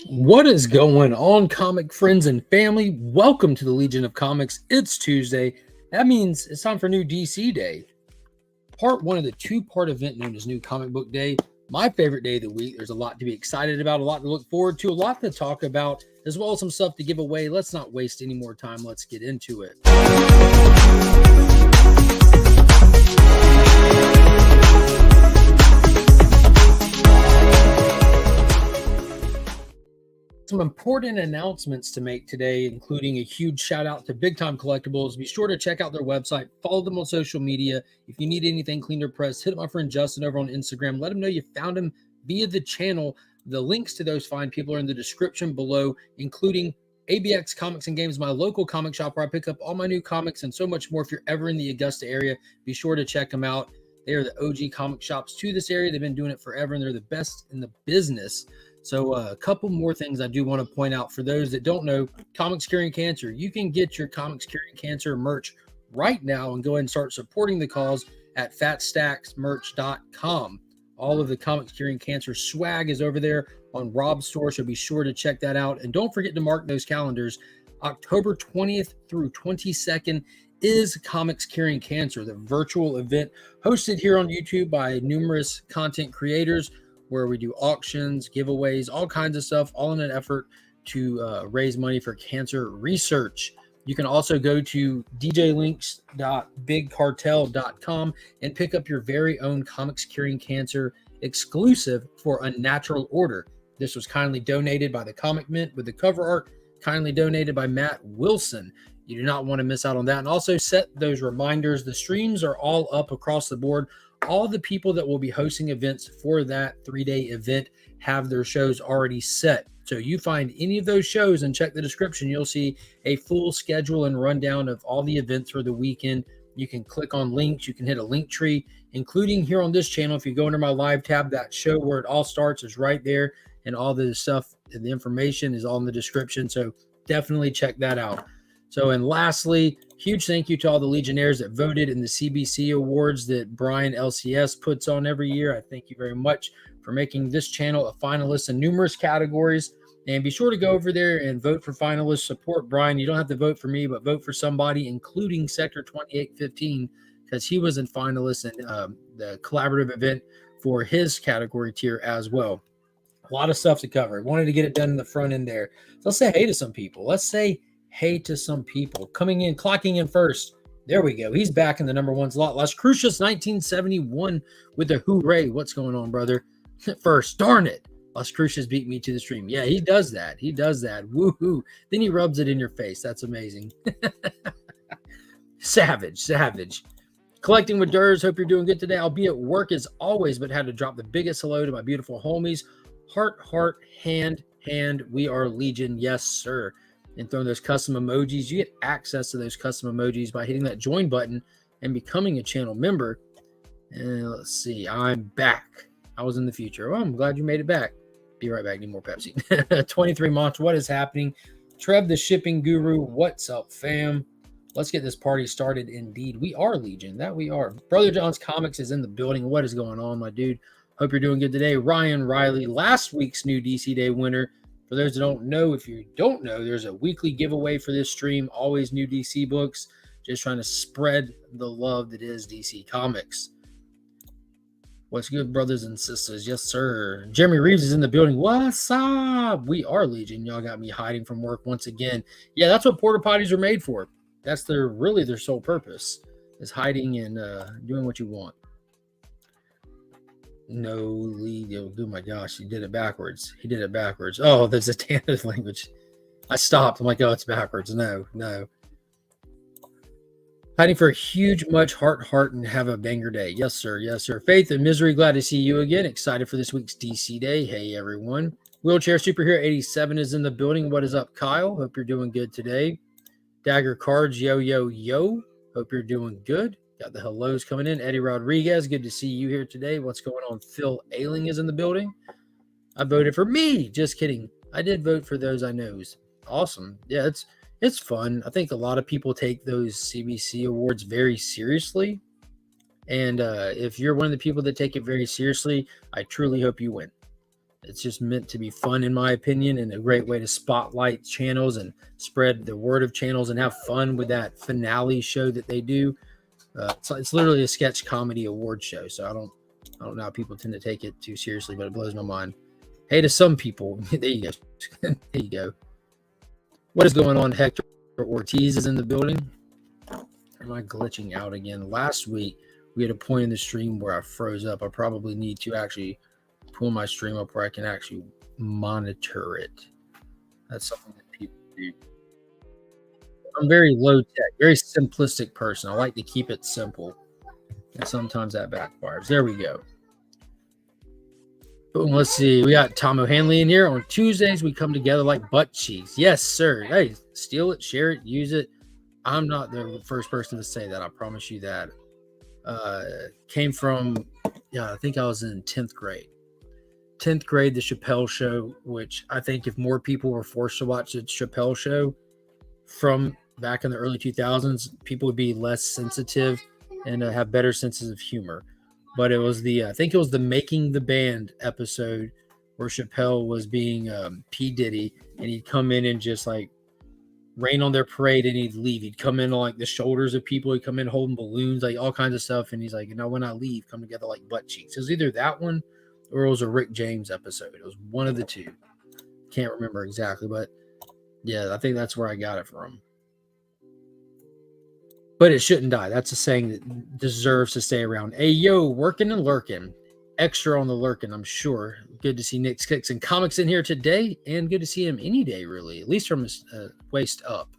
What is going on, comic friends and family? Welcome to the Legion of Comics. It's Tuesday. That means it's time for new DC Day. Part one of the two-part event known as New Comic Book Day. My favorite day of the week. There's a lot to be excited about, a lot to look forward to, a lot to talk about, as well as some stuff to give away. Let's not waste any more time. Let's get into it. Some important announcements to make today, including a huge shout out to Big Time Collectibles. Be sure to check out their website, follow them on social media. If you need anything cleaned or pressed, hit up my friend Justin over on Instagram. Let him know you found him via the channel. The links to those fine people are in the description below, including ABX Comics and Games, my local comic shop where I pick up all my new comics and so much more. If you're ever in the Augusta area, be sure to check them out. They are the OG comic shops to this area. They've been doing it forever, and they're the best in the business. So a couple more things I do want to point out for those that don't know, Comics Curing Cancer. You can get your Comics Curing Cancer merch right now and go ahead and start supporting the cause at fatstacksmerch.com. All of the Comics Curing Cancer swag is over there on Rob's store, so be sure to check that out. And don't forget to mark those calendars. October 20th through 22nd is Comics Curing Cancer, the virtual event hosted here on YouTube by numerous content creators, where we do auctions, giveaways, all kinds of stuff, all in an effort to raise money for cancer research. You can also go to djlinks.bigcartel.com and pick up your very own Comics Curing Cancer exclusive for Unnatural Order. This was kindly donated by the Comic Mint with the cover art, kindly donated by Matt Wilson. You do not want to miss out on that. And also set those reminders. The streams are all up across the board. All the people that will be hosting events for that 3-day event have their shows already set. So you find any of those shows and check the description. You'll see a full schedule and rundown of all the events for the weekend. You can click on links. You can hit a link tree, including here on this channel. If you go under my live tab, that show where it all starts is right there. And all the stuff and the information is all in the description. So definitely check that out. So, and lastly, huge thank you to all the Legionnaires that voted in the CBC Awards that Brian LCS puts on every year. I thank you very much for making this channel a finalist in numerous categories. And be sure to go over there and vote for finalists. Support Brian. You don't have to vote for me, but vote for somebody, including Sector 2815, because he was in finalists in the collaborative event for his category tier as well. A lot of stuff to cover. Wanted to get it done in the front end there. So let's say hey to some people. Let's say hey to some people. Coming in, clocking in first. There we go. He's back in the number one slot. Las Crucias 1971 with a hooray. What's going on, brother? First, darn it. Las Crucias beat me to the stream. Yeah, he does that. He does that. Woohoo. Then he rubs it in your face. That's amazing. Savage. Collecting with Durs. Hope you're doing good today. I'll be at work as always, but had to drop the biggest hello to my beautiful homies. Heart, hand. We are Legion. Yes, sir. And throwing those custom emojis. You get access to those custom emojis by hitting that join button and becoming a channel member. And let's see, I'm back. I was in the future. Well, I'm glad you made it back. Be right back. Need more Pepsi. 23 months. What is happening? Trev, the shipping guru. What's up, fam? Let's get this party started. Indeed, we are Legion. That we are. Brother John's Comics is in the building. What is going on, my dude? Hope you're doing good today. Ryan Riley, last week's new DC Day winner. For those that don't know, if you don't know, there's a weekly giveaway for this stream. Always new DC books. Just trying to spread the love that is DC Comics. What's good, brothers and sisters? Yes, sir. Jeremy Reeves is in the building. What's up? We are Legion. Y'all got me hiding from work once again. Yeah, that's what porta potties are made for. That's really their sole purpose, is hiding and doing what you want. No lead. Oh my gosh, he did it backwards. Oh, there's a tentative language. I stopped. I'm like, oh, it's backwards. No. Hiding for a huge, much heart, and have a banger day. Yes, sir. Faith and Misery, glad to see you again. Excited for this week's DC Day. Hey, everyone. Wheelchair Superhero 87 is in the building. What is up, Kyle? Hope you're doing good today. Dagger Cards, yo. Hope you're doing good. Got the hellos coming in. Eddie Rodriguez, good to see you here today. What's going on? Phil Ailing is in the building. I voted for me. Just kidding. I did vote for those I knows. Awesome. Yeah, it's fun. I think a lot of people take those CBC awards very seriously. And if you're one of the people that take it very seriously, I truly hope you win. It's just meant to be fun, in my opinion, and a great way to spotlight channels and spread the word of channels and have fun with that finale show that they do. It's literally a sketch comedy award show, so I don't know how people tend to take it too seriously, but it blows my mind. Hey, to some people, there you go. There you go. What is going on? Hector Ortiz is in the building. Am I glitching out again? Last week, we had a point in the stream where I froze up. I probably need to actually pull my stream up where I can actually monitor it. That's something that people do. I'm very low tech, very simplistic person. I like to keep it simple. And sometimes that backfires. There we go. Boom, let's see. We got Tom O'Hanley in here. On Tuesdays, we come together like butt cheeks. Yes, sir. Hey, steal it, share it, use it. I'm not the first person to say that. I promise you that. Came from, I think I was in 10th grade. 10th grade, the Chappelle Show, which I think if more people were forced to watch the Chappelle Show from back in the early 2000s, people would be less sensitive and have better senses of humor. But it was I think it was the Making the Band episode where Chappelle was being P. Diddy, and he'd come in and just like rain on their parade and he'd leave. He'd come in on like the shoulders of people. He'd come in holding balloons, like all kinds of stuff. And he's like, when I leave, come together like butt cheeks. It was either that one or it was a Rick James episode. It was one of the two. Can't remember exactly, but yeah, I think that's where I got it from. But it shouldn't die. That's a saying that deserves to stay around. Hey, yo, working and lurking. Extra on the lurking, I'm sure. Good to see Nick Kicks and Comics in here today, and good to see him any day, really, at least from his waist up.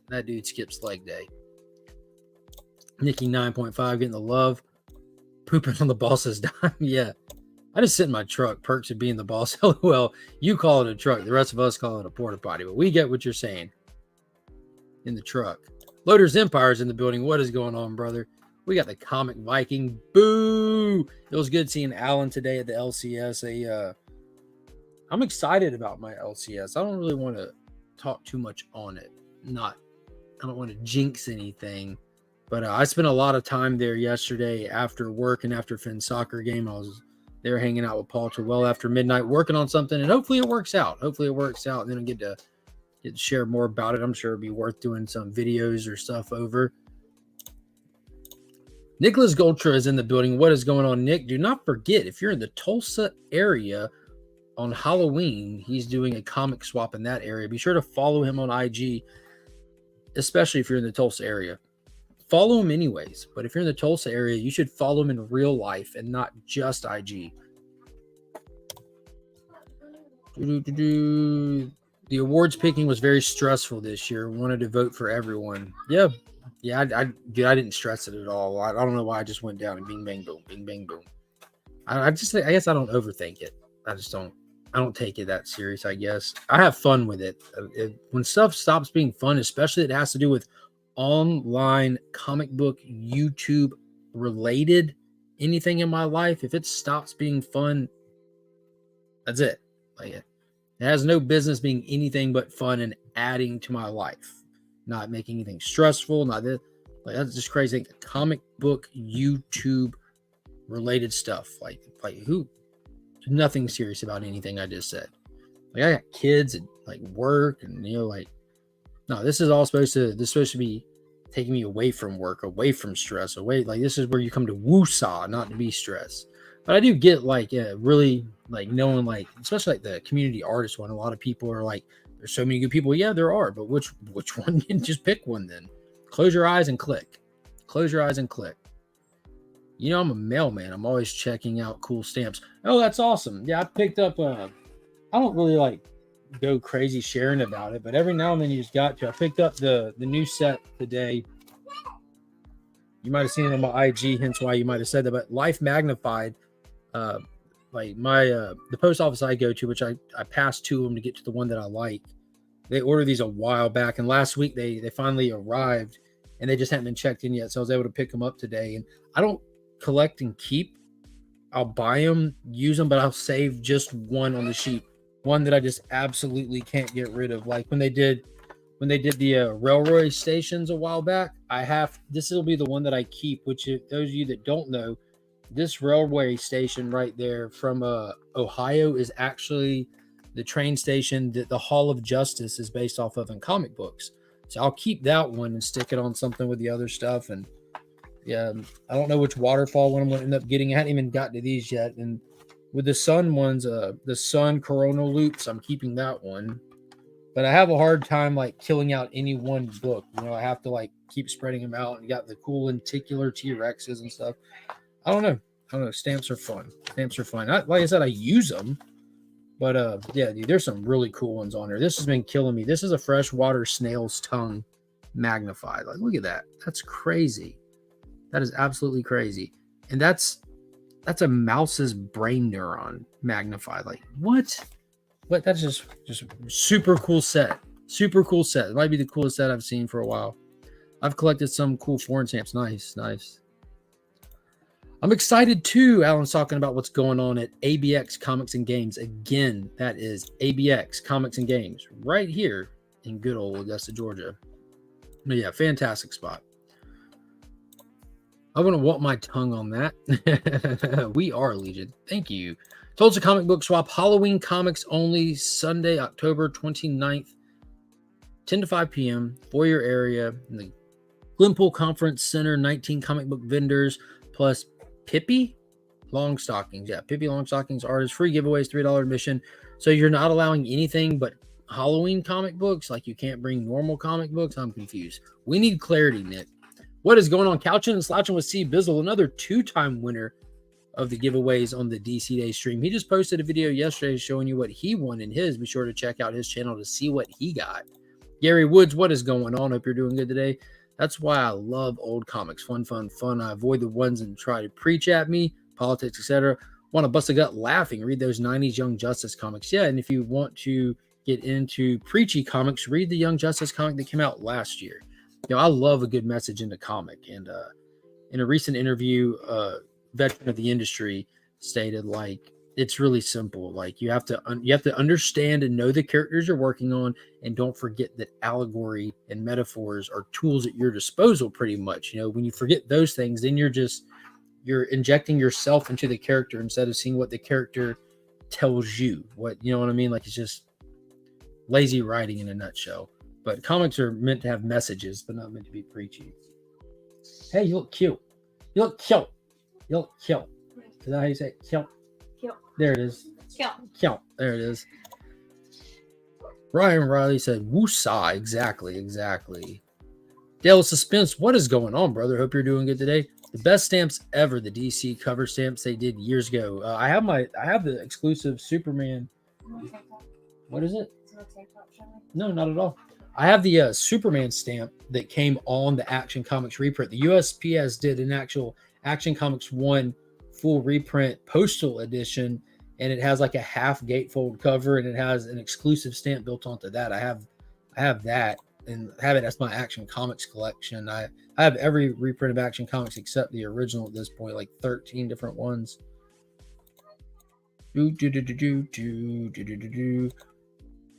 That dude skips leg day. Nikki 9.5 getting the love. Pooping on the boss's dime. Yeah. I just sit in my truck. Perks of being the boss. Well, you call it a truck. The rest of us call it a porta potty, but we get what you're saying. In the truck. Loader's Empire's in the building. What is going on, brother? We got the Comic Viking. Boo! It was good seeing Alan today at the LCS. I'm excited about my LCS. I don't really want to talk too much on it. I don't want to jinx anything. But I spent a lot of time there yesterday after work and after Finn's soccer game. I was there hanging out with Paul till well after midnight working on something, and hopefully it works out. And then I get to share more about it. I'm sure it'd be worth doing some videos or stuff over. Nicholas Goltra is in the building. What is going on, Nick? Do not forget, if you're in the Tulsa area on Halloween, he's doing a comic swap in that area. Be sure to follow him on IG, especially if you're in the Tulsa area. Follow him anyways, but if you're in the Tulsa area, you should follow him in real life and not just IG. The awards picking was very stressful this year. Wanted to vote for everyone. Yeah, I didn't stress it at all. I don't know why I just went down and bing, bang, boom, bing, bang, boom. I guess I don't overthink it. I don't take it that serious, I guess. I have fun with it. When stuff stops being fun, especially it has to do with online comic book, YouTube related, anything in my life, if it stops being fun, that's it. Like it has no business being anything but fun and adding to my life, not making anything stressful. Not that, like that's just crazy. Comic book, YouTube related stuff, like who? Nothing serious about anything I just said. Like I got kids and like work, and no, this is supposed to be taking me away from work, away from stress, away. Like this is where you come to woosah, not to be stressed. But I do get really knowing especially like the community artist one. A lot of people are like, there's so many good people. Yeah, there are, but which one? Just pick one then. Close your eyes and click. Close your eyes and click. I'm a mailman. I'm always checking out cool stamps. Oh, that's awesome. Yeah, I picked up. I don't really go crazy sharing about it, but every now and then you just got to. I picked up the new set today. You might have seen it on my IG, hence why you might have said that. But Life Magnified, the post office I go to, which I passed to them to get to the one that I like. They ordered these a while back, and last week they finally arrived, and they just hadn't been checked in yet. So I was able to pick them up today. And I don't collect and keep. I'll buy them, use them, but I'll save just one on the sheet. One that I just absolutely can't get rid of. Like when they did the railroad stations a while back, this will be the one that I keep, which those of you that don't know, This railway station right there from Ohio is actually the train station that the Hall of Justice is based off of in comic books. So I'll keep that one and stick it on something with the other stuff. And yeah, I don't know which waterfall one I'm going to end up getting. I hadn't even gotten to these yet. And with the sun ones, the sun coronal loops, I'm keeping that one. But I have a hard time like killing out any one book. You know, I have to like keep spreading them out. And you got the cool lenticular T-Rexes and stuff. I don't know. Stamps are fun. Stamps are fun. Like I said, I use them. But yeah, dude, there's some really cool ones on there. This has been killing me. This is a freshwater snail's tongue magnified. Like, look at that. That's crazy. That is absolutely crazy. And that's a mouse's brain neuron magnified. Like, what? But that's just super cool set. Super cool set. It might be the coolest set I've seen for a while. I've collected some cool foreign stamps. Nice. I'm excited too. Alan's talking about what's going on at ABX Comics and Games. Again, that is ABX Comics and Games right here in good old Augusta, Georgia. But yeah, fantastic spot. I'm going to want my tongue on that. We are Legion. Thank you. Tulsa Comic Book Swap, Halloween comics only, Sunday, October 29th, 10 to 5 p.m., foyer area in the Glenpool Conference Center, 19 comic book vendors, plus Pippi long stockings. Yeah, Pippi long stockings, artists, free giveaways, $3 admission. So you're not allowing anything but Halloween comic books? Like you can't bring normal comic books? I'm confused. We need clarity, Nick. What is going on? Couching and Slouching with C. Bizzle, another two-time winner of the giveaways on the DC Day stream. He just posted a video yesterday showing you what he won in his. Be sure to check out his channel to see what he got. Gary Woods, what is going on? Hope you're doing good today. That's why I love old comics. Fun. I avoid the ones that try to preach at me, politics, etc. Want to bust a gut laughing. Read those 90s Young Justice comics. Yeah, and if you want to get into preachy comics, read the Young Justice comic that came out last year. You know, I love a good message in the comic. And in a recent interview, veteran of the industry stated, like, it's really simple. Like you have to understand and know the characters you're working on, and don't forget that allegory and metaphors are tools at your disposal pretty much. You know, when you forget those things, then you're injecting yourself into the character instead of seeing what the character tells you. What, you know what I mean? Like it's just lazy writing in a nutshell. But comics are meant to have messages, but not meant to be preachy. Hey, you look cute. You look cute. You look cute. Is that how you say it? Cute. There it is. Cute. There it is. Ryan Riley said, woosah. Exactly. Dale Suspense, what is going on, brother? Hope you're doing good today. The best stamps ever, the DC cover stamps they did years ago. I have the exclusive Superman. What is it? No, not at all. I have the Superman stamp that came on the Action Comics reprint. The USPS did an actual Action Comics 1 full reprint postal edition, and it has like a half gatefold cover, and it has an exclusive stamp built onto that. I have that, and have it as my Action Comics collection. I have every reprint of Action Comics except the original at this point, like 13 different ones.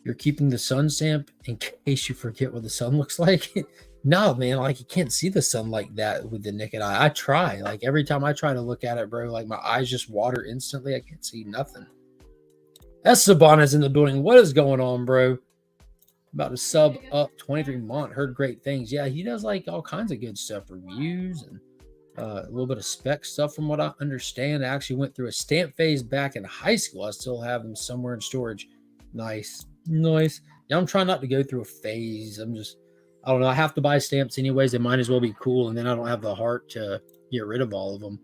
You're keeping the sun stamp in case you forget what the sun looks like. No, man, like you can't see the sun like that with the naked eye. I try, like every time I try to look at it, bro, like my eyes just water instantly. I can't see nothing. Esteban is in the building. What is going on, bro? About to sub up 23 month. Heard great things. Yeah, he does like all kinds of good stuff, reviews and a little bit of spec stuff from what I understand. I actually went through a stamp phase back in high school. I still have them somewhere in storage. Nice. Yeah, I'm trying not to go through a phase. I don't know. I have to buy stamps anyways. They might as well be cool. And then I don't have the heart to get rid of all of them.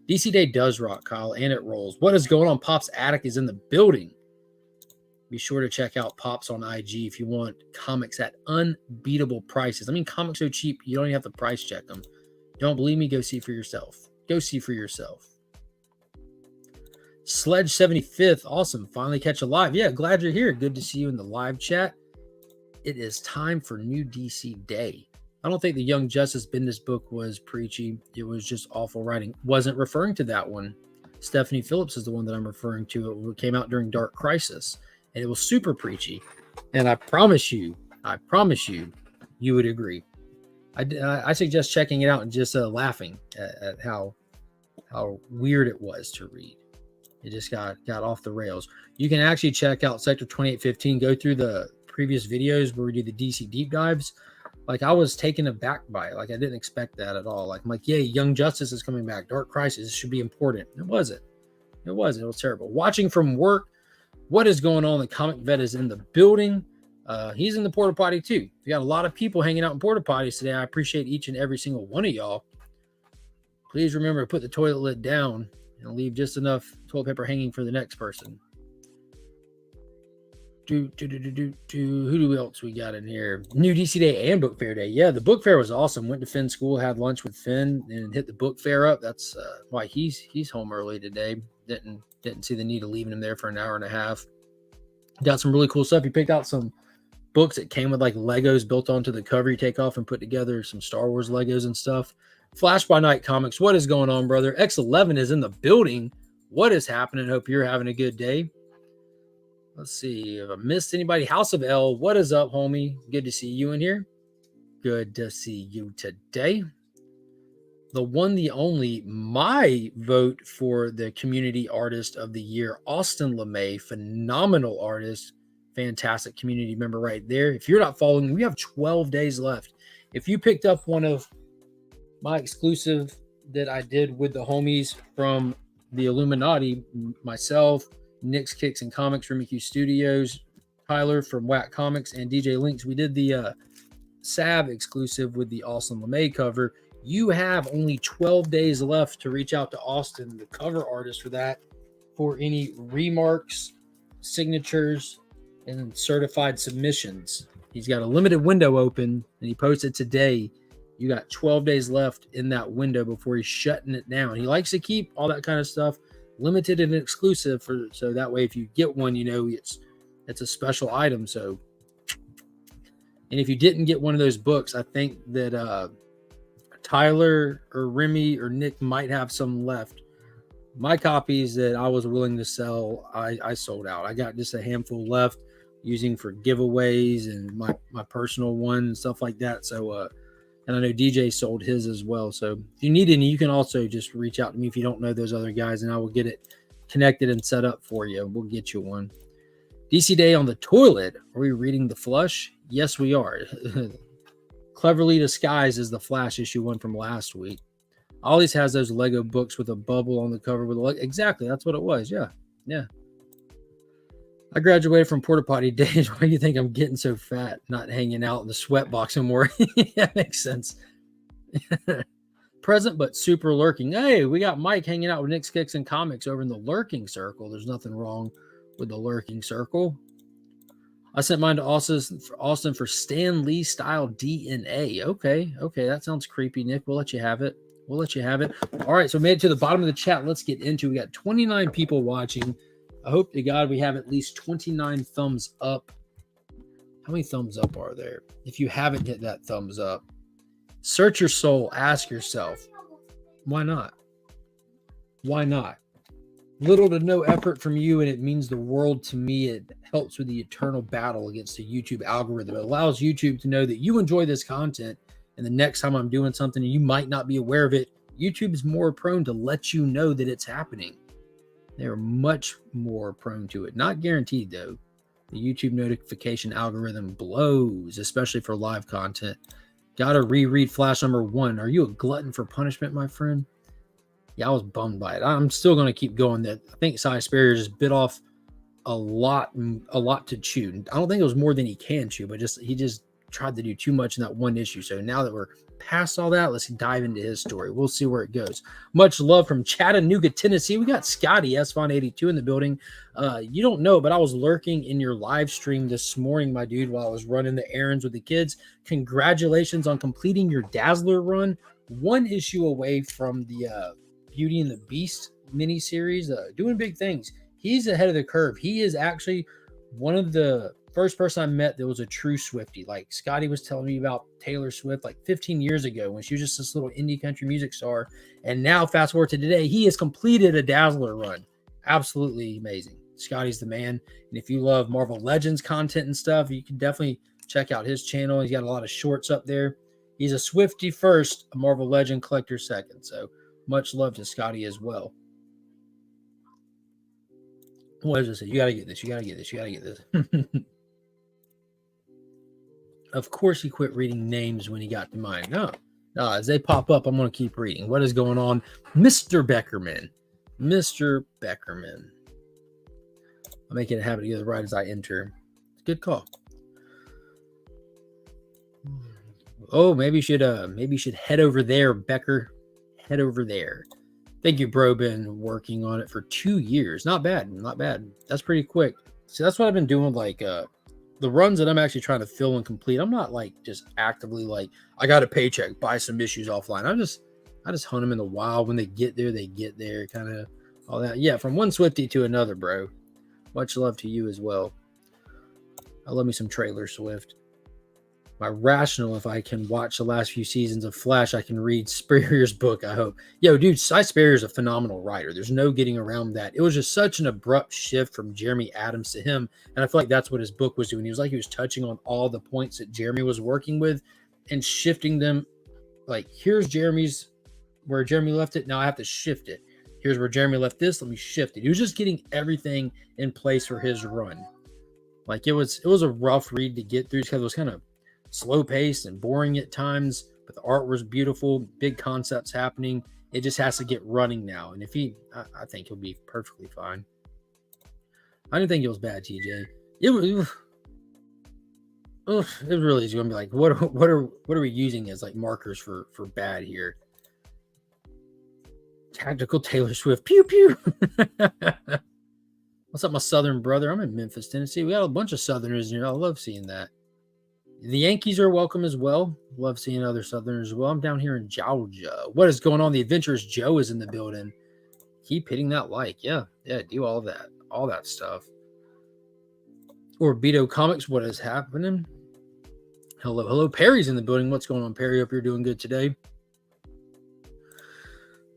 DC Day does rock, Kyle, and it rolls. What is going on? Pop's Attic is in the building. Be sure to check out Pops on IG if you want comics at unbeatable prices. I mean, comics so cheap, you don't even have to price check them. Don't believe me? Go see for yourself. Sledge 75th. Awesome. Finally catch a live. Yeah, glad you're here. Good to see you in the live chat. It is time for new DC Day. I don't think the Young Justice Bendis book was preachy. It was just awful writing. Wasn't referring to that one. Stephanie Phillips is the one that I'm referring to. It came out during Dark Crisis, and it was super preachy. And I promise you, you would agree. I suggest checking it out and just laughing at how how weird it was to read. It just got off the rails. You can actually check out Sector 2815. Go through the previous videos where we do the DC deep dives. Like, I was taken aback by it. Like, I didn't expect that at all. Like, I'm like, yay, Young Justice is coming back. Dark Crisis, this should be important. It wasn't. It wasn't. It was terrible. Watching from work, what is going on? The Comic Vet is in the building. He's in the porta potty too. We got a lot of people hanging out in porta potties today. I appreciate each and every single one of y'all. Please remember to put the toilet lid down and leave just enough toilet paper hanging for the next person. Who do else we got in here? New DC Day and Book Fair Day. Yeah, the Book Fair was awesome. Went to Finn's school, had lunch with Finn, and hit the Book Fair up. That's why he's home early today. Didn't see the need of leaving him there for an hour and a half. Got some really cool stuff. He picked out some books that came with like Legos built onto the cover. You take off and put together some Star Wars Legos and stuff. Flash by Night Comics. What is going on, brother? X11 is in the building. What is happening? Hope you're having a good day. Let's see if I missed anybody. House of L, what is up, homie? Good to see you in here. Good to see you today. The one, the only, my vote for the Community Artist of the Year, Austin LeMay, phenomenal artist, fantastic community member right there. If you're not following, we have 12 days left. If you picked up one of my exclusive that I did with the homies from the Illuminati, myself, Nick's Kicks and Comics, Rumikyu Studios, Tyler from Whack Comics, and DJ Links, we did the Sav exclusive with the Austin LeMay cover. You have only 12 days left to reach out to Austin, the cover artist, for that, for any remarks, signatures, and certified submissions. He's got a limited window open, and he posted today. You got 12 days left in that window before he's shutting it down. He likes to keep all that kind of stuff limited and exclusive, so that way if you get one, you know it's a special item. So, and if you didn't get one of those books, I think that Tyler or Remy or Nick might have some left. My copies that I was willing to sell, I sold out. I got just a handful left, using for giveaways and my personal one and stuff like that. So and I know DJ sold his as well. So if you need any, you can also just reach out to me if you don't know those other guys, and I will get it connected and set up for you. We'll get you one. DC Day on the toilet. Are we reading The Flush? Yes, we are. Cleverly disguised as the Flash issue one from last week. Always has those Lego books with a bubble on the cover with a exactly. That's what it was. Yeah. I graduated from porta potty days. Why do you think I'm getting so fat? Not hanging out in the sweat box anymore. That makes sense. Present but super lurking. Hey, we got Mike hanging out with Nick's Kicks and Comics over in the lurking circle. There's nothing wrong with the lurking circle. I sent mine to Austin for Stan Lee style DNA. Okay, that sounds creepy, Nick. We'll let you have it. All right, so we made it to the bottom of the chat. Let's get into it. We got 29 people watching. I hope to God we have at least 29 thumbs up. How many thumbs up are there? If you haven't hit that thumbs up, search your soul. Ask yourself, why not? Why not? Little to no effort from you, and it means the world to me. It helps with the eternal battle against the YouTube algorithm. It allows YouTube to know that you enjoy this content, and the next time I'm doing something and you might not be aware of it, YouTube is more prone to let you know that it's happening. They're much more prone to it. Not guaranteed, though. The YouTube notification algorithm blows, especially for live content. Gotta reread Flash number 1. Are you a glutton for punishment, my friend? Yeah, I was bummed by it. I'm still going to keep going. That I think Cy Sperry just bit off a lot to chew. I don't think it was more than he can chew, but he just tried to do too much in that one issue. So now that we're past all that, let's dive into his story. We'll see where it goes. Much love from Chattanooga, Tennessee. We got Scotty S-Fon82 in the building. You don't know, but I was lurking in your live stream this morning, my dude, while I was running the errands with the kids. Congratulations on completing your Dazzler run. One issue away from the Beauty and the Beast miniseries. Doing big things. He's ahead of the curve. He is actually one of the first person I met that was a true Swiftie. Like Scotty was telling me about Taylor Swift like 15 years ago when she was just this little indie country music star. And now fast forward to today, he has completed a Dazzler run. Absolutely amazing. Scotty's the man. And if you love Marvel Legends content and stuff, you can definitely check out his channel. He's got a lot of shorts up there. He's a Swiftie first, a Marvel Legend collector second. So Much love to Scotty as well. What does it say? You got to get this. You got to get this. You got to get this. Of course, he quit reading names when he got to mine. No, as they pop up, I'm going to keep reading. What is going on? Mr. Beckerman. Mr. Beckerman. I'll make it a habit to go right as I enter. Good call. Oh, maybe you should head over there, Becker. Head over there. Thank you, bro. Been working on it for 2 years. Not bad. Not bad. That's pretty quick. So that's what I've been doing. Like the runs that I'm actually trying to fill and complete. I'm not like just actively like I got a paycheck, buy some issues offline. I just hunt them in the wild. When they get there, kind of all that. Yeah, from one Swifty to another, bro. Much love to you as well. I love me some Trailer Swift. My rational, if I can watch the last few seasons of Flash, I can read Spurrier's book, I hope. Yo, dude, Cy Spurrier's a phenomenal writer. There's no getting around that. It was just such an abrupt shift from Jeremy Adams to him, and I feel like that's what his book was doing. He was touching on all the points that Jeremy was working with and shifting them. Like, here's Jeremy's, where Jeremy left it, now I have to shift it. Here's where Jeremy left this, let me shift it. He was just getting everything in place for his run. Like, it was a rough read to get through because it was kind of slow paced and boring at times, but the art was beautiful, big concepts happening. It just has to get running now. And if I think he'll be perfectly fine. I didn't think it was bad, TJ. It was really easy. I'm gonna be like, what are we using as like markers for bad here? Tactical Taylor Swift. Pew pew. What's up, my Southern brother? I'm in Memphis, Tennessee. We got a bunch of Southerners here. I love seeing that. The Yankees are welcome as well. Love seeing other Southerners as well. I'm down here in Georgia. What is going on? The Adventurous Joe is in the building. Keep hitting that like. Yeah, do all that stuff. Orbedo Comics, what is happening? Hello. Perry's in the building. What's going on, Perry? Hope you're doing good today.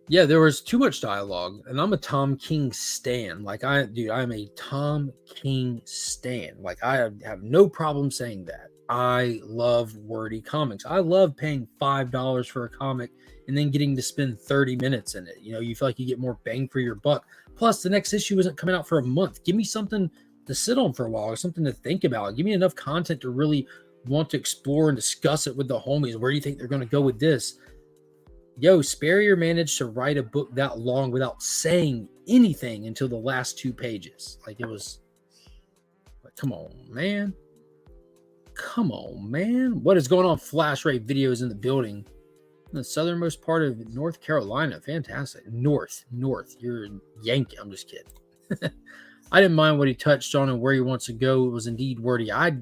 Yeah, there was too much dialogue, and I'm a Tom King stan. I'm a Tom King stan. Like, I have no problem saying that. I love wordy comics. I love paying $5 for a comic and then getting to spend 30 minutes in it. You know, you feel like you get more bang for your buck. Plus, the next issue isn't coming out for a month. Give me something to sit on for a while or something to think about. Give me enough content to really want to explore and discuss it with the homies. Where do you think they're going to go with this? Yo, Spurrier managed to write a book that long without saying anything until the last 2 pages. Like, it was like, come on, man. What is going on? Flash Rate Videos in the building. In the southernmost part of North Carolina. Fantastic. North. You're Yankee. I'm just kidding. I didn't mind what he touched on and where he wants to go. It was indeed wordy. I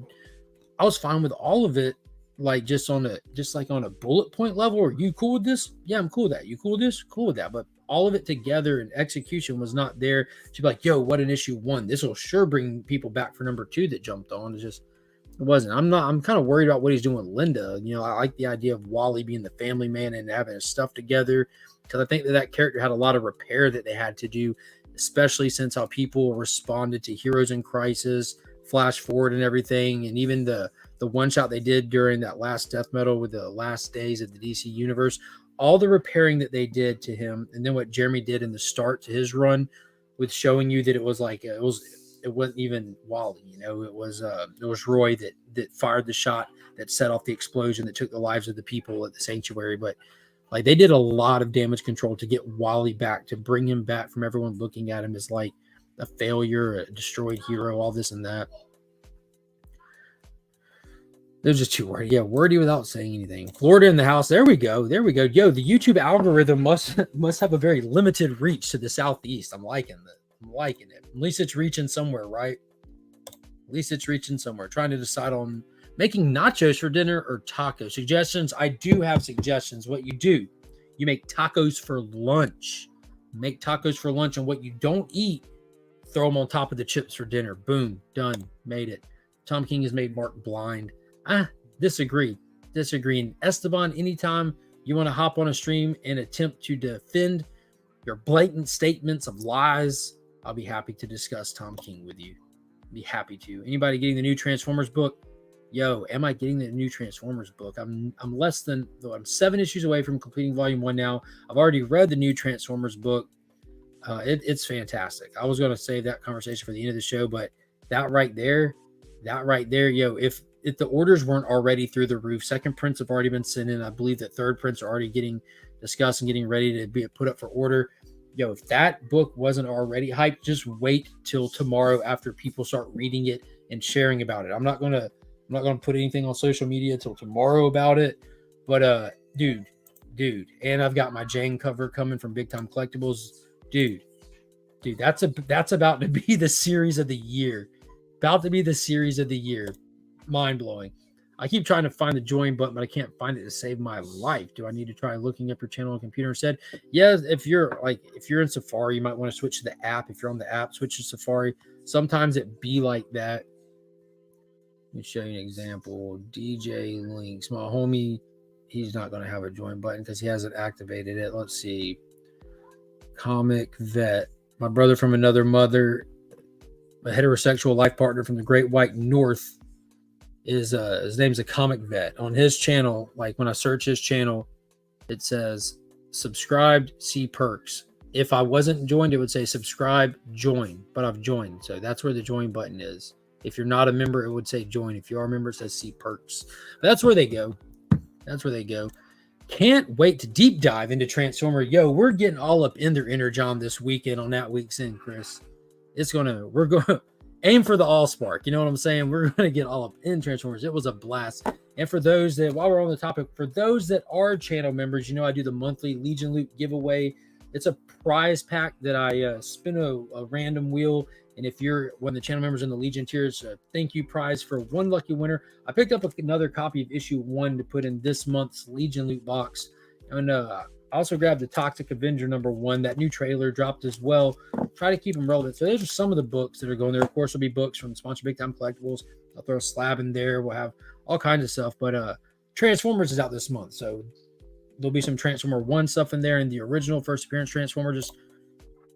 was fine with all of it. Like, just on a bullet point level. Are you cool with this? Yeah, I'm cool with that. You cool with this? Cool with that. But all of it together and execution was not there to be like, yo, what an issue 1. This will sure bring people back for number 2 that jumped on. It wasn't. I'm kind of worried about what he's doing with Linda. You know, I like the idea of Wally being the family man and having his stuff together, because I think that character had a lot of repair that they had to do, especially since how people responded to Heroes in Crisis, Flash Forward and everything. And even the one shot they did during that last death metal with the last days of the DC universe, all the repairing that they did to him. And then what Jeremy did in the start to his run with showing you that it was like, it wasn't even Wally, you know, it was Roy that fired the shot that set off the explosion that took the lives of the people at the sanctuary. But like, they did a lot of damage control to get Wally back, to bring him back from everyone looking at him as like a failure, a destroyed hero, all this and that. They're just too wordy. Yeah, wordy without saying anything. Florida in the house. There we go. Yo, the YouTube algorithm must have a very limited reach to the Southeast. I'm liking it. At least it's reaching somewhere, right? At least it's reaching somewhere. Trying to decide on making nachos for dinner or tacos. Suggestions. I do have suggestions. What you do, you make tacos for lunch. Make tacos for lunch, and what you don't eat, throw them on top of the chips for dinner. Boom. Done. Made it. Tom King has made Mark blind. Disagree. And Esteban, anytime you want to hop on a stream and attempt to defend your blatant statements of lies, I'll be happy to discuss Tom King with you. Be happy to. Anybody getting the new Transformers book? yo, am I getting the new Transformers book? I'm 7 issues away from completing volume 1 now. I've already read the new Transformers book. It's fantastic. I was going to save that conversation for the end of the show, but that right there, yo, if the orders weren't already through the roof, second prints have already been sent in. I believe that third prints are already getting discussed and getting ready to be put up for order. Yo, if that book wasn't already hyped, just wait till tomorrow after people start reading it and sharing about it. I'm not gonna put anything on social media till tomorrow about it. But dude, and I've got my Jane cover coming from Big Time Collectibles. Dude, that's about to be the series of the year. About to be the series of the year. Mind blowing. I keep trying to find the join button, but I can't find it to save my life. Do I need to try looking up your channel on computer instead? Yeah, if you're in Safari, you might want to switch to the app. If you're on the app, switch to Safari. Sometimes it be like that. Let me show you an example. DJ Links, my homie, he's not going to have a join button because he hasn't activated it. Let's see. Comic Vet, my brother from another mother, a heterosexual life partner from the Great White North. His name's a Comic Vet. On his channel, like when I search his channel, it says subscribed, see perks. If I wasn't joined, it would say subscribe, join, but I've joined. So that's where the join button is. If you're not a member, it would say join. If you are a member, it says see perks. But that's where they go. Can't wait to deep dive into Transformer. Yo, we're getting all up in their inner John this weekend on that week's end, Chris. We're going to aim for the Allspark. You know what I'm saying? We're going to get all up in Transformers. It was a blast. And for those that, while we're on the topic, for those that are channel members, I do the monthly Legion Loot giveaway. It's a prize pack that I spin a random wheel. And if you're one of the channel members in the Legion tiers, thank you prize for one lucky winner. I picked up another copy of issue 1 to put in this month's Legion Loot box. And I also grabbed the Toxic Avenger #1. That new trailer dropped as well. Try to keep them relevant. So those are some of the books that are going there. Of course, there'll be books from Sponsor Big Time Collectibles. I'll throw a slab in there. We'll have all kinds of stuff. But Transformers is out this month. So there'll be some Transformer 1 stuff in there. And the original first appearance Transformer just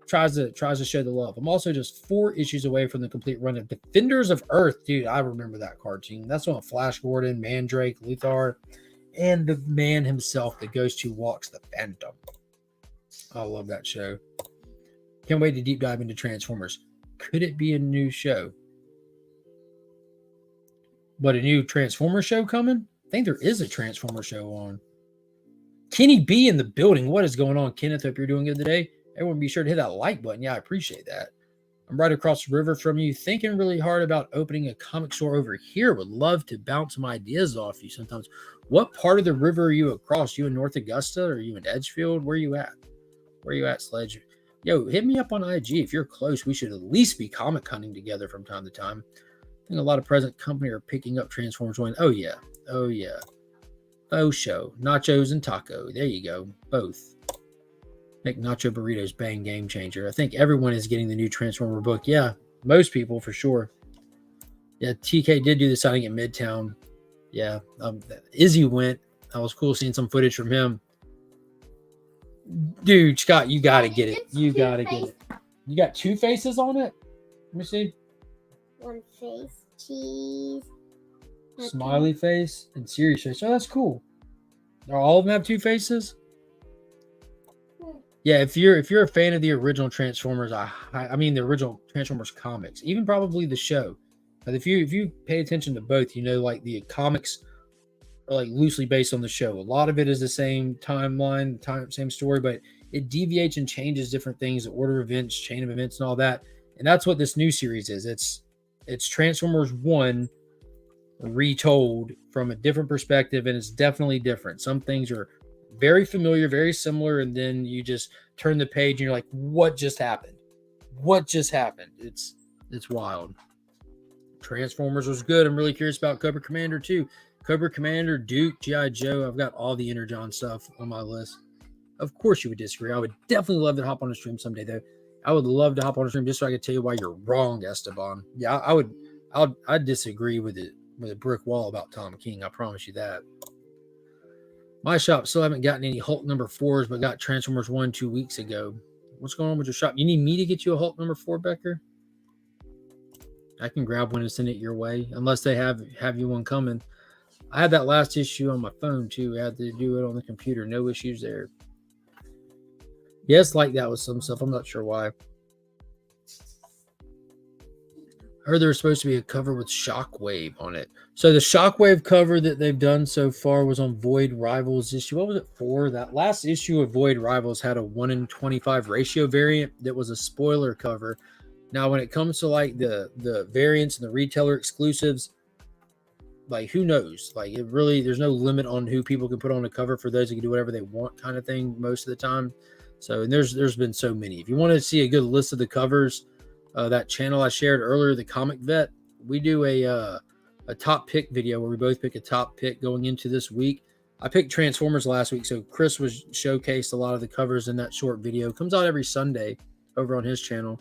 tries to show the love. I'm also just 4 issues away from the complete run of Defenders of Earth. Dude, I remember that cartoon. That's one of Flash Gordon, Mandrake, Luthor, and the man himself, the ghost who walks the Phantom. I love that show. Can't wait to deep dive into Transformers. Could it be a new show? But a new Transformer show coming? I think there is a Transformer show on. Kenny B in the building. What is going on, Kenneth? Hope you're doing good today. Everyone be sure to hit that like button. Yeah, I appreciate that. I'm right across the river from you. Thinking really hard about opening a comic store over here. Would love to bounce some ideas off you sometimes. What part of the river are you across? You in North Augusta? Or are you in Edgefield? Where are you at? Where are you at, Sledge? Yo, hit me up on IG. If you're close, we should at least be comic hunting together from time to time. I think a lot of present company are picking up Transformers 1. Oh, yeah. Oh, show. Nachos and taco. There you go. Both. Make nacho burritos bang, game changer. I think everyone is getting the new Transformer book. Yeah, most people for sure. Yeah, TK did do the signing at Midtown. Yeah, Izzy went. That was cool seeing some footage from him. Dude, Scott, you got to get it. You got to get it. You got 2 faces on it? Let me see. 1 face, cheese. Smiley face and serious face. Oh, that's cool. Are all of them have 2 faces? Yeah, if you're a fan of the original Transformers, I mean the original Transformers comics, even probably the show. But if you pay attention to both, like the comics are like loosely based on the show. A lot of it is the same timeline, same story, but it deviates and changes different things, the order of events, chain of events, and all that. And that's what this new series is. It's Transformers 1 retold from a different perspective, and it's definitely different. Some things are very familiar, very similar, and then you just turn the page and you're like, what just happened? It's wild. Transformers was good. I'm really curious about Cobra Commander too. Cobra Commander, Duke, G.I. Joe. I've got all the Energon stuff on my list. Of course you would disagree. I would definitely love to hop on a stream someday though. I would love to hop on a stream just so I could tell you why you're wrong, Esteban. Yeah, I'd disagree with a brick wall about Tom King. I promise you that. My shop still haven't gotten any Hulk #4s, but got Transformers 1 2 weeks ago. What's going on with your shop? You need me to get you a Hulk #4, Becker? I can grab one and send it your way, unless they have you one coming. I had that last issue on my phone too. I had to do it on the computer. No issues there. Yes, like that with some stuff. I'm not sure why. I heard there was supposed to be a cover with Shockwave on it. So the Shockwave cover that they've done so far was on Void Rivals issue. What was it for? That last issue of Void Rivals had a 1:25 ratio variant that was a spoiler cover. Now, when it comes to like the variants and the retailer exclusives, like who knows? Like it really, there's no limit on who people can put on a cover for those who can do whatever they want, kind of thing, most of the time. So, and there's been so many. If you want to see a good list of the covers, that channel I shared earlier, the Comic Vet, we do a top pick video where we both pick a top pick going into this week. I picked Transformers last week, so Chris was showcased a lot of the covers in that short video. It comes out every Sunday over on his channel.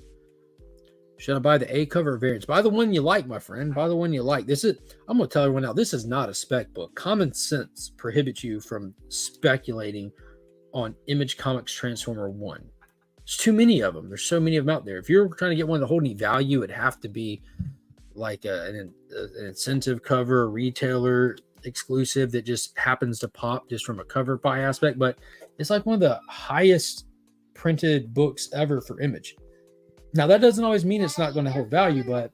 Should I buy the A cover variants? Buy the one you like, my friend. Buy the one you like. I'm going to tell everyone now, this is not a spec book. Common sense prohibits you from speculating on Image Comics Transformer 1. There's too many of them. There's so many of them out there. If you're trying to get one that hold any value, it'd have to be like an incentive cover, a retailer exclusive that just happens to pop just from a cover buy aspect. But it's like one of the highest printed books ever for Image. Now, that doesn't always mean it's not going to hold value, but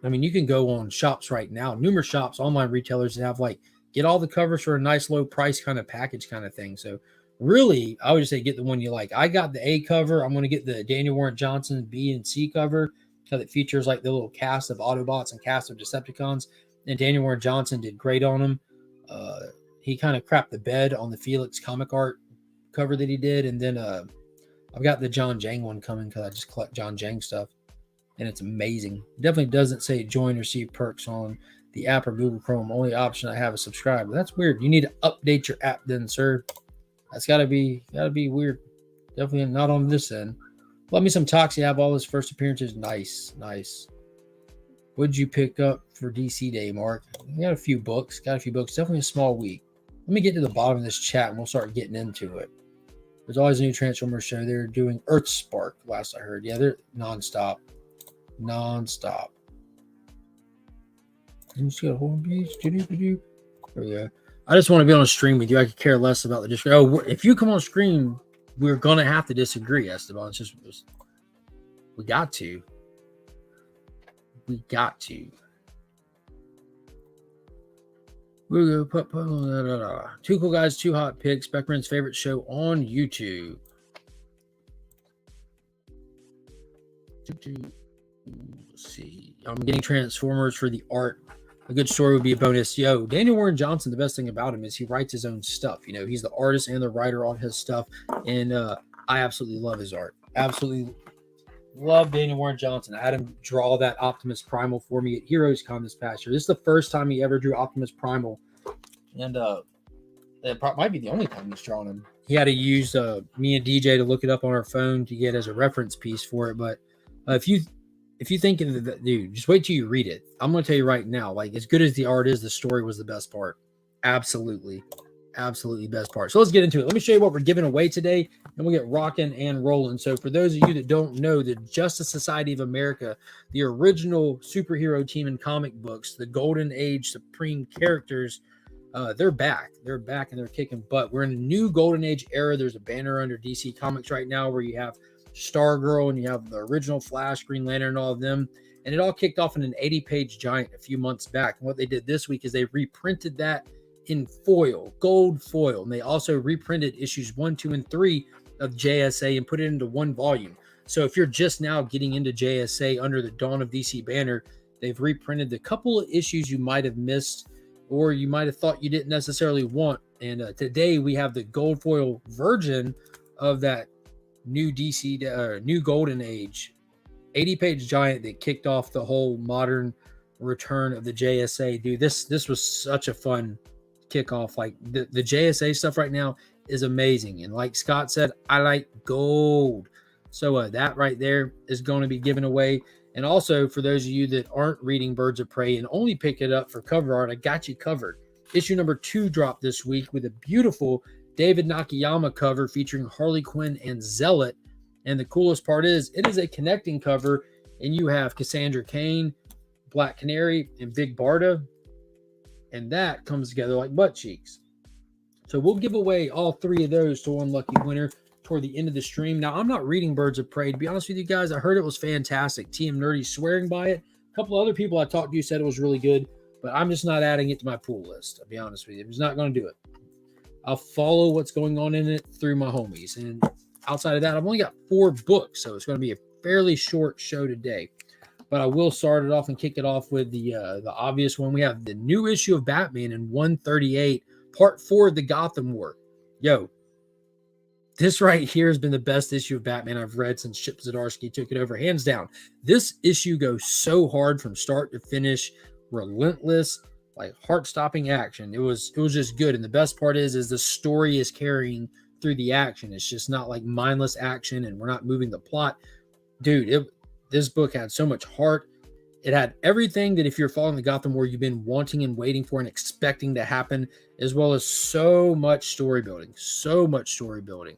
I mean, you can go on shops right now, numerous shops, online retailers that have like, get all the covers for a nice low price kind of package kind of thing. So really, I would just say get the one you like. I got the A cover. I'm going to get the Daniel Warren Johnson B and C cover because it features like the little cast of Autobots and cast of Decepticons. And Daniel Warren Johnson did great on them. He kind of crapped the bed on the Felix comic art cover that he did. And then I've got the John Jang one coming because I just collect John Jang stuff. And it's amazing. It definitely doesn't say join or receive perks on the app or Google Chrome. Only option I have is subscribe. But that's weird. You need to update your app then, sir. That's gotta be weird. Definitely not on this end. Love me some Toxie. Have all his first appearances. Nice. What'd you pick up for DC Day, Mark? We got a few books. Definitely a small week. Let me get to the bottom of this chat and we'll start getting into it. There's always a new Transformers show. They're doing Earthspark, last I heard. Yeah, they're nonstop. And you see a whole piece. There we go. I just want to be on a stream with you. I could care less about the disagree. Oh, if you come on stream, we're gonna have to disagree, Esteban. It's just we got to. We'll go. Two cool guys, two hot picks. Beckman's favorite show on YouTube. Let's see. I'm getting Transformers for the art. A good story would be a bonus. Yo, Daniel Warren Johnson, the best thing about him is he writes his own stuff. You know, he's the artist and the writer on his stuff. And I absolutely love his art. Absolutely love Daniel Warren Johnson. I had him draw that Optimus Primal for me at Heroes Con this past year. This is the first time he ever drew Optimus Primal. And it might be the only time he's drawn him. He had to use me and DJ to look it up on our phone to get as a reference piece for it. But if you think of that, dude, just wait till you read it. I'm going to tell you right now, like as good as the art is, the story was the best part. Absolutely best part. So let's get into it. Let me show you what we're giving away today, and we'll get rocking and rolling. So for those of you that don't know, the Justice Society of America, the original superhero team in comic books, the Golden Age Supreme characters, they're back. They're back and they're kicking butt. We're in a new Golden Age era. There's a banner under DC Comics right now where you have Stargirl and you have the original Flash, Green Lantern, and all of them. And it all kicked off in an 80-page giant a few months back. And what they did this week is they reprinted that in foil, gold foil. And they also reprinted issues 1, 2, and 3 of JSA and put it into one volume. So if you're just now getting into JSA under the Dawn of DC banner, they've reprinted the couple of issues you might have missed or you might have thought you didn't necessarily want. And today we have the gold foil version of that new DC, new Golden Age 80-page giant that kicked off the whole modern return of the JSA. Dude, this was such a fun kickoff. Like the JSA stuff right now is amazing. And like Scott said, I like gold. So that right there is going to be given away. And also for those of you that aren't reading Birds of Prey and only pick it up for cover art, I got you covered. Issue number 2 dropped this week with a beautiful David Nakayama cover featuring Harley Quinn and Zealot. And the coolest part is it is a connecting cover And you have Cassandra Cain, Black Canary, and Big Barda. And that comes together like butt cheeks. So we'll give away all 3 of those to one lucky winner toward the end of the stream. Now, I'm not reading Birds of Prey. To be honest with you guys, I heard it was fantastic. TM Nerdy swearing by it. A couple other people I talked to said it was really good, but I'm just not adding it to my pool list. I'll be honest with you. I'm just not going to do it. I'll follow what's going on in it through my homies. And outside of that, I've only got 4 books, so it's going to be a fairly short show today. But I will start it off and kick it off with the obvious one. We have the new issue of Batman in 138, Part 4 of the Gotham War. Yo, this right here has been the best issue of Batman I've read since Chip Zdarsky took it over, hands down. This issue goes so hard from start to finish, relentless, like heart-stopping action. It was just good. And the best part is the story is carrying through the action. It's just not like mindless action and we're not moving the plot. Dude, this book had so much heart. It had everything that if you're following the Gotham War, you've been wanting and waiting for and expecting to happen, as well as so much story building. So much story building.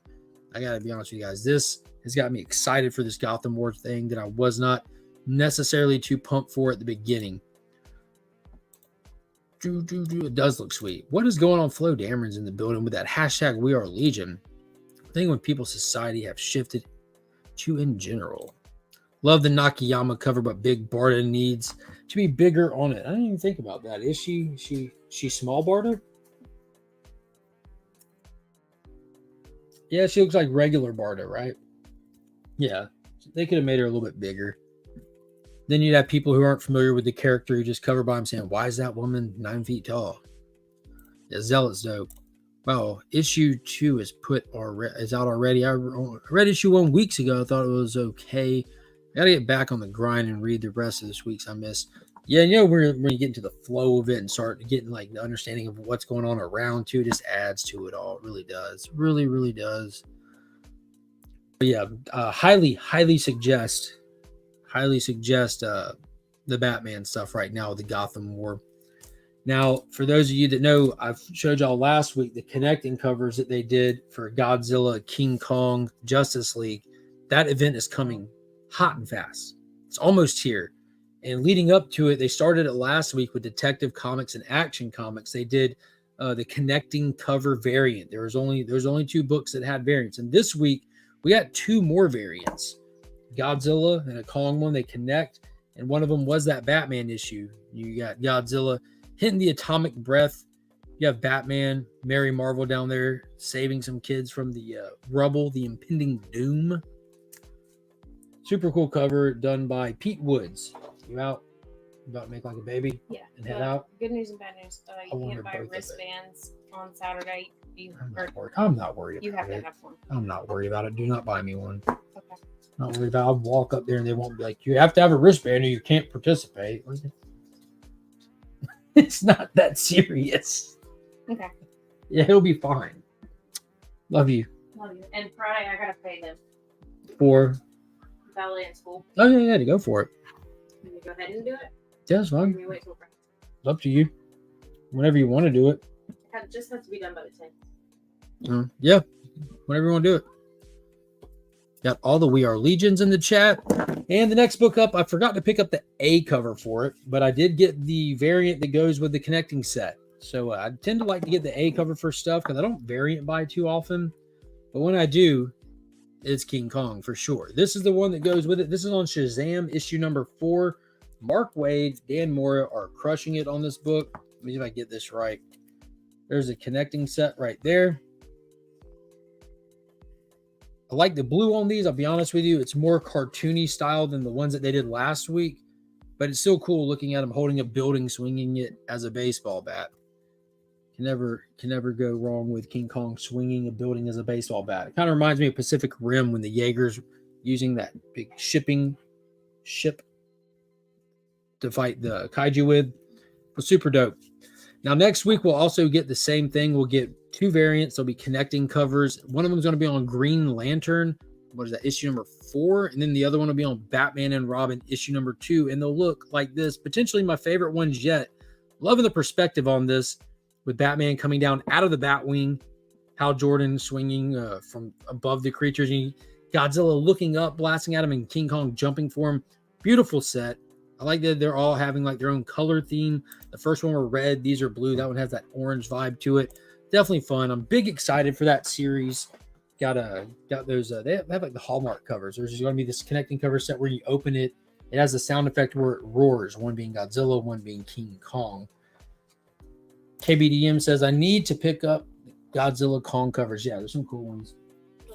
I got to be honest with you guys. This has got me excited for this Gotham War thing that I was not necessarily too pumped for at the beginning. It does look sweet. What is going on? Flo Dameron's in the building with that hashtag We Are Legion. I think when people's society have shifted to in general. Love the Nakayama cover, but Big Barda needs to be bigger on it. I didn't even think about that. Is she small Barda? Yeah, she looks like regular Barda, right? Yeah, they could have made her a little bit bigger. Then you'd have people who aren't familiar with the character who just cover by him saying, why is that woman 9 feet tall? Yeah, Zealot's dope. Wow, issue 2 is out already. I read issue 1 weeks ago. I thought it was okay. I got to get back on the grind and read the rest of this week's I missed. Yeah, you know, when you get into the flow of it and start getting like the understanding of what's going on around too, it just adds to it all. It really does. Really, really does. But yeah, highly suggest the Batman stuff right now with the Gotham War. Now, for those of you that know, I've showed y'all last week the connecting covers that they did for Godzilla, King Kong, Justice League. That event is coming hot and fast. It's almost here. And leading up to it, they started it last week with Detective Comics and Action Comics. They did the connecting cover variant. There's only 2 books that had variants. And this week, we got 2 more variants. Godzilla and a Kong one, they connect. And one of them was that Batman issue. You got Godzilla hitting the atomic breath. You have Batman, Mary Marvel down there saving some kids from the rubble, the impending doom. Super cool cover done by Pete Woods. You out? About to make like a baby? Yeah. And head out? Good news and bad news. You can't buy wristbands on Saturday. I'm not worried. You have to have one. I'm not worried about it. Do not buy me one. Okay. Not worried about it. I'll walk up there and they won't be like, you have to have a wristband or you can't participate. It's not that serious. Okay. Yeah, he'll be fine. Love you. Love you. And Friday, I gotta pay them For ballet in school. Oh yeah, to go for it. Can you go ahead and do it? Yeah, it's Or fine. can we wait till Friday? It's up to you. Whenever you want to do it. It just has to be done by the 10th. Yeah, whenever you want to do it. Got all the We Are Legions in the chat. And the next book up, I forgot to pick up the A cover for it, but I did get the variant that goes with the connecting set. So I tend to like to get the A cover for stuff because I don't variant buy too often. But when I do, it's King Kong for sure. This is the one that goes with it. This is on Shazam issue number 4. Mark Waid, Dan Mora are crushing it on this book. Let me see if I get this right. There's a connecting set right there. I like the blue on these. I'll be honest with you. It's more cartoony style than the ones that they did last week. But it's still cool looking at him holding a building, swinging it as a baseball bat. Can never go wrong with King Kong swinging a building as a baseball bat. It kind of reminds me of Pacific Rim when the Jaegers using that big ship to fight the kaiju with. It was super dope. Now, next week, we'll also get the same thing. We'll get 2 variants. There'll be connecting covers. One of them is going to be on Green Lantern. What is that? Issue number 4. And then the other one will be on Batman and Robin, issue number 2. And they'll look like this. Potentially my favorite ones yet. Loving the perspective on this with Batman coming down out of the Batwing. Hal Jordan swinging from above the creatures. And Godzilla looking up, blasting at him, and King Kong jumping for him. Beautiful set. I like that they're all having like their own color theme. The first one were red. These are blue. That one has that orange vibe to it. Definitely fun. I'm big excited for that series. Got those. They have like the Hallmark covers. There's going to be this connecting cover set where you open it. It has a sound effect where it roars. One being Godzilla, one being King Kong. KBDM says I need to pick up Godzilla Kong covers. Yeah, there's some cool ones.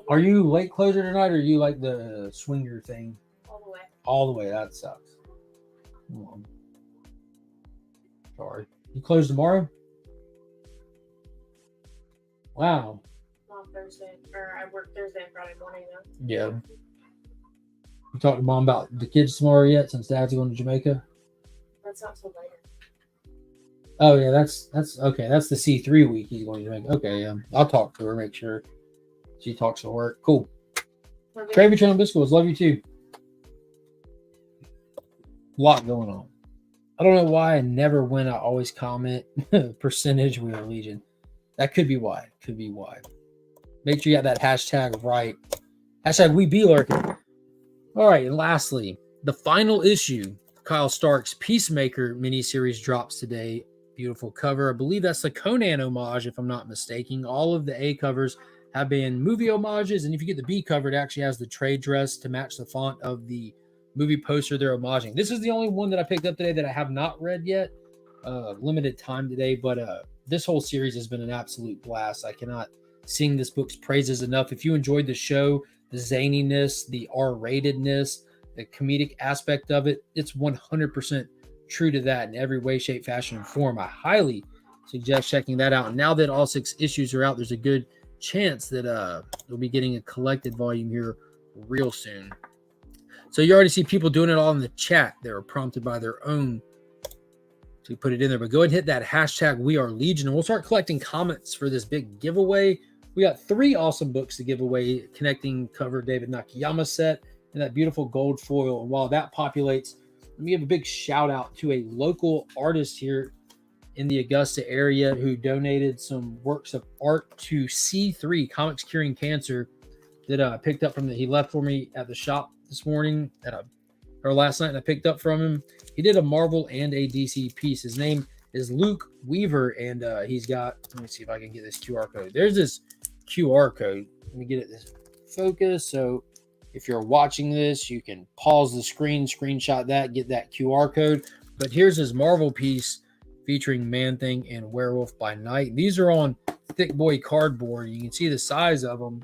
Are you late closer tonight, or you like the swinger thing? All the way. All the way. That sucks. Sorry. You close tomorrow? Wow. On Thursday, or I work Thursday and Friday morning though. Yeah. You talked to Mom about the kids tomorrow yet, since Dad's going to Jamaica? That's not till later. Oh yeah, that's okay. That's the C3 week he's going to Jamaica. Okay, yeah. I'll talk to her, make sure she talks to work. Cool. Okay. Gravy Train on Biscuits, love you too. A lot going on. I don't know why I never when I always comment percentage we are Legion. That could be why. Could be why. Make sure you got that hashtag right. Hashtag we be lurking. All right, and lastly, the final issue, Kyle Stark's Peacemaker miniseries drops today. Beautiful cover. I believe that's the Conan homage, if I'm not mistaken. All of the A covers have been movie homages, and if you get the B cover, it actually has the trade dress to match the font of the movie poster they're homaging. This is the only one that I picked up today that I have not read yet. Limited time today, but this whole series has been an absolute blast. I cannot sing this book's praises enough. If you enjoyed the show, the zaniness, the R-ratedness, the comedic aspect of it, it's 100% true to that in every way, shape, fashion, and form. I highly suggest checking that out. And now that all 6 issues are out, there's a good chance that we'll be getting a collected volume here real soon. So you already see people doing it all in the chat. They were prompted by their own to put it in there. But go ahead and hit that hashtag We Are Legion, and we'll start collecting comments for this big giveaway. We got 3 awesome books to give away, connecting cover David Nakayama set and that beautiful gold foil. And while that populates, let me give a big shout out to a local artist here in the Augusta area who donated some works of art to C3 Comics Curing Cancer that I picked up from he left for me at the shop this morning or last night, and I picked up from him. He did a Marvel and a DC piece. His name is Luke Weaver, and he's got, let me see if I can get this QR code. There's this QR code. Let me get it this focus. So if you're watching this, you can pause the screen, screenshot that, get that QR code. But here's his Marvel piece featuring Man-Thing and Werewolf by Night. These are on thick boy cardboard. You can see the size of them.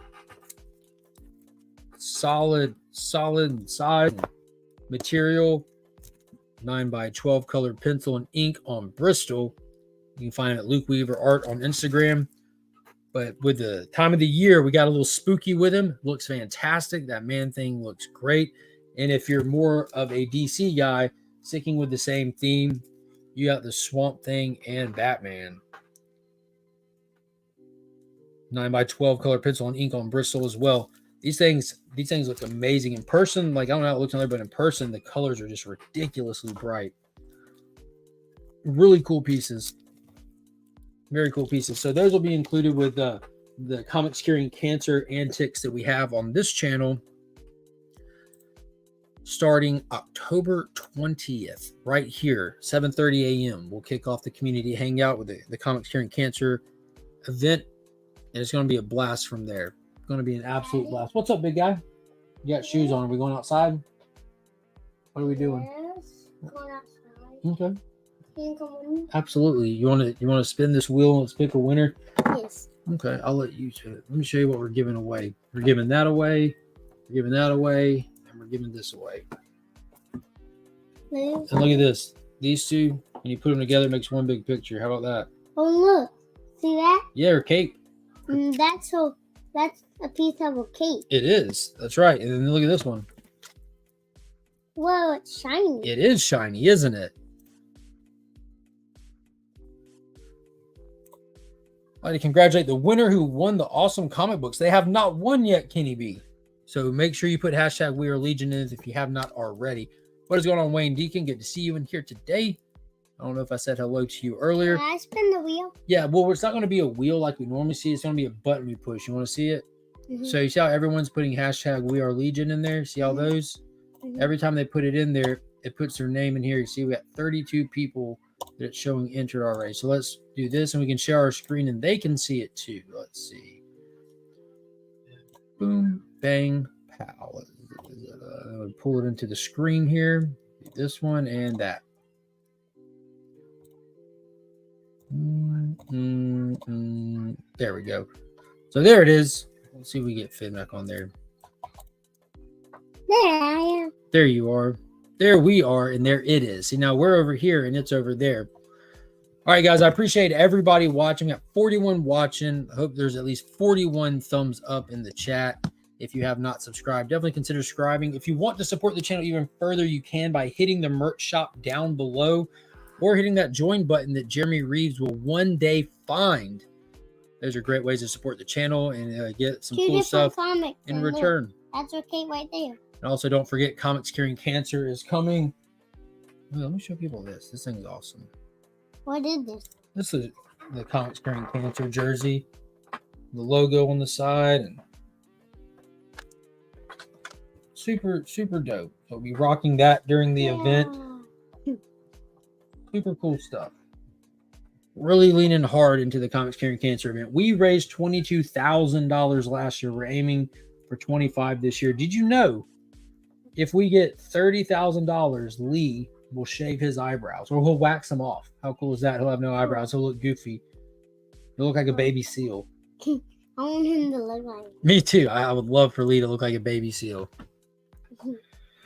Solid size material. 9x12 colored pencil and ink on Bristol. You can find it at Luke Weaver Art on Instagram. But with the time of the year, we got a little spooky with him. Looks fantastic. That Man-Thing looks great. And if you're more of a DC guy, sticking with the same theme, you got the Swamp Thing and Batman. 9x12 color pencil and ink on Bristol as well. These things look amazing in person. Like, I don't know how it looks on there, but in person, the colors are just ridiculously bright. Really cool pieces. Very cool pieces. So those will be included with the Comics Curing Cancer antics that we have on this channel starting October 20th, right here, 7:30 a.m. We'll kick off the community hangout with the Comics Curing Cancer event, and it's going to be a blast from there. It's going to be an absolute blast. What's up, big guy? You got shoes on. Are we going outside? What are we doing? Yes, going outside. Okay. Can you come with me? Absolutely. You want to spin this wheel and let's pick a winner? Yes. Okay, I'll let you do it. Let me show you what we're giving away. We're giving that away. We're giving that away. And we're giving this away. Please. And look at this. These two, when you put them together, it makes one big picture. How about that? Oh, look. See that? Yeah, or cape. That's a piece of a cake. It is. That's right. And then look at this one. Whoa, it's shiny. It is shiny, isn't it? I'd like to congratulate the winner who won the awesome comic books. They have not won yet, Kenny B. So make sure you put hashtag We Are Legion in if you have not already. What is going on, Wayne Deacon? Good to see you in here today. I don't know if I said hello to you earlier. Can I spin the wheel? Yeah, well, it's not going to be a wheel like we normally see. It's going to be a button we push. You want to see it? Mm-hmm. So you see how everyone's putting hashtag We Are Legion in there? See all those? Every time they put it in there, it puts their name in here. You see, we got 32 people that it's showing entered already. So let's do this, and we can share our screen, and they can see it too. Let's see. Boom, bang, pow. Pull it into the screen here. This one and that. There we go. So there it is. Let's see if we get Finn back on there. There I am. There you are. There we are, and there it is. See, now we're over here, and it's over there. All right, guys, I appreciate everybody watching. We got 41 watching. I hope there's at least 41 thumbs up in the chat. If you have not subscribed, definitely consider subscribing. If you want to support the channel even further, you can by hitting the merch shop down below or hitting that join button that Jeremy Reeves will one day find. Those are great ways to support the channel and get some cool stuff in return. Look, that's okay right there. And also, don't forget, Comics Curing Cancer is coming. Let me show people this. This thing's awesome. What is this? This is the Comics Curing Cancer jersey. The logo on the side. And super, super dope. So we'll be rocking that during the event. Super cool stuff. Really leaning hard into the Comics Curing Cancer event. We raised $22,000 last year. We're aiming for $25,000 this year. Did you know if we get $30,000, Lee will shave his eyebrows or he'll wax them off? How cool is that? He'll have no eyebrows. He'll look goofy. He'll look like a baby seal. I want him to look like it. Me too. I would love for Lee to look like a baby seal.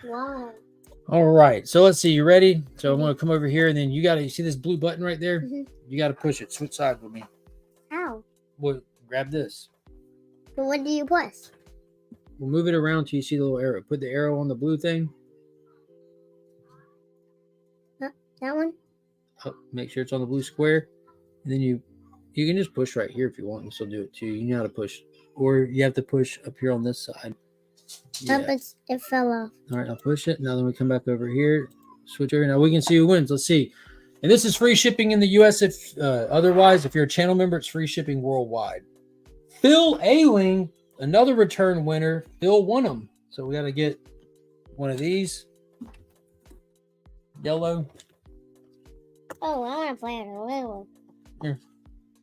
Wow. All right. So let's see. You ready? So I'm going to come over here, and then you see this blue button right there? You got to push it. Switch sides with me. How? Well, grab this. But what do you push? We'll move it around till you see the little arrow. Put the arrow on the blue thing. That one? Oh, make sure it's on the blue square. And then you can just push right here if you want. You still do it too. You know how to push. Or you have to push up here on this side. Yeah. It fell off. All right, I'll push it. Now then we come back over here. Switch over. Now we can see who wins. Let's see. And this is free shipping in the U.S. If otherwise, if you're a channel member, it's free shipping worldwide. Phil Ailing, another return winner. Phil won them. So we got to get one of these. Yellow. Oh, I want to play it a little.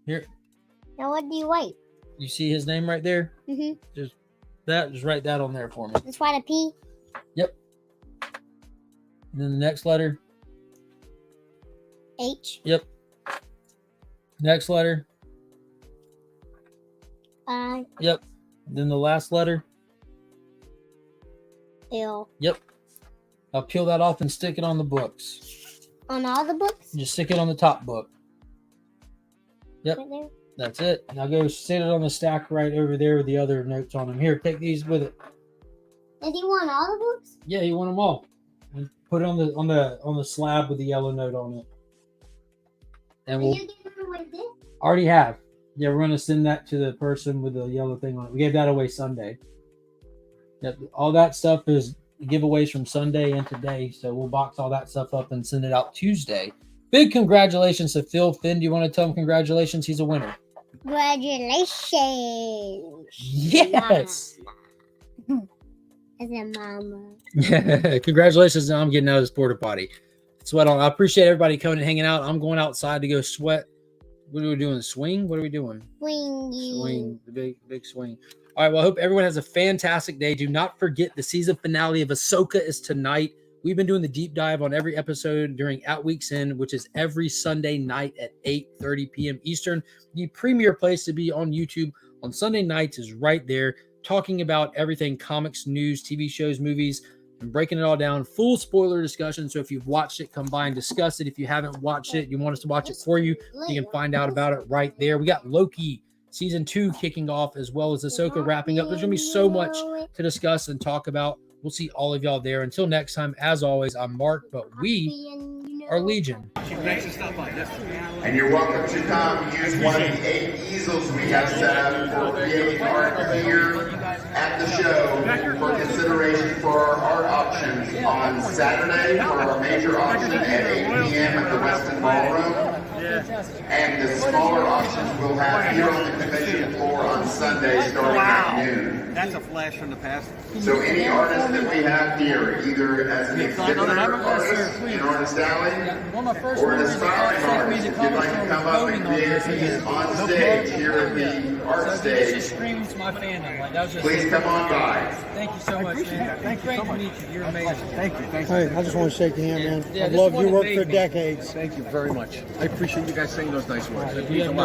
Here. Now what do you write? You see his name right there? Mm-hmm. Just write that on there for me. Just write a P? Yep. And then the next letter. H. Yep. Next letter. I. Yep. Then the last letter. L. Yep. I'll peel that off and stick it on the books. On all the books? Just stick it on the top book. Yep. Right there? That's it. Now go sit it on the stack right over there with the other notes on them. Here, take these with it. Did he want all the books? Yeah, you want them all. And put it on the slab with the yellow note on it. And Will we'll you give him away this? already have. Yeah, we're gonna send that to the person with the yellow thing on it. We gave that away Sunday. Yep, all that stuff is giveaways from Sunday and today. So we'll box all that stuff up and send it out Tuesday. Big congratulations to Phil. Finn, do you want to tell him congratulations? He's a winner. Congratulations. Yes. As a mama. Yeah, congratulations. Now I'm getting out of this porta potty. Sweat on. I appreciate everybody coming and hanging out. I'm going outside to go sweat. What are we doing? Swing? What are we doing? Swingy. Swing. The big swing. All right. Well, I hope everyone has a fantastic day. Do not forget the season finale of Ahsoka is tonight. We've been doing the deep dive on every episode during At Week's End, which is every Sunday night at 8:30 p.m. Eastern. The premier place to be on YouTube on Sunday nights is right there, talking about everything comics, news, TV shows, movies, and breaking it all down. Full spoiler discussion. So if you've watched it, come by and discuss it. If you haven't watched it, you want us to watch it for you, you can find out about it right there. We got Loki Season 2 kicking off, as well as Ahsoka wrapping up. There's going to be so much to discuss and talk about. We'll see all of y'all there. Until next time, as always, I'm Mark, but we are Legion. And you're welcome to come use one of the 8 easels we have set up for creating art here at the show for consideration for our art auctions on Saturday for our major auction at 8 p.m. at the Weston Ballroom. And the smaller auctions we'll have here on the convention floor on Sunday starting at noon. That's a flash from the past. So any artist that we have here, either as an exhibitor artist in Artist Alley, or an aspiring artist, if you'd like to come up and create a piece on stage here at the art stage, screams my fandom. Like, that was just please come on by. Thank you so much, man. Thank you Great so to much. meet you. You're amazing. Thank you. Hey, I just want to shake your hand, man. Yeah, I've this loved is your what work it for made me. decades. Thank you very much. I appreciate you guys saying those nice words. It You means a have lot.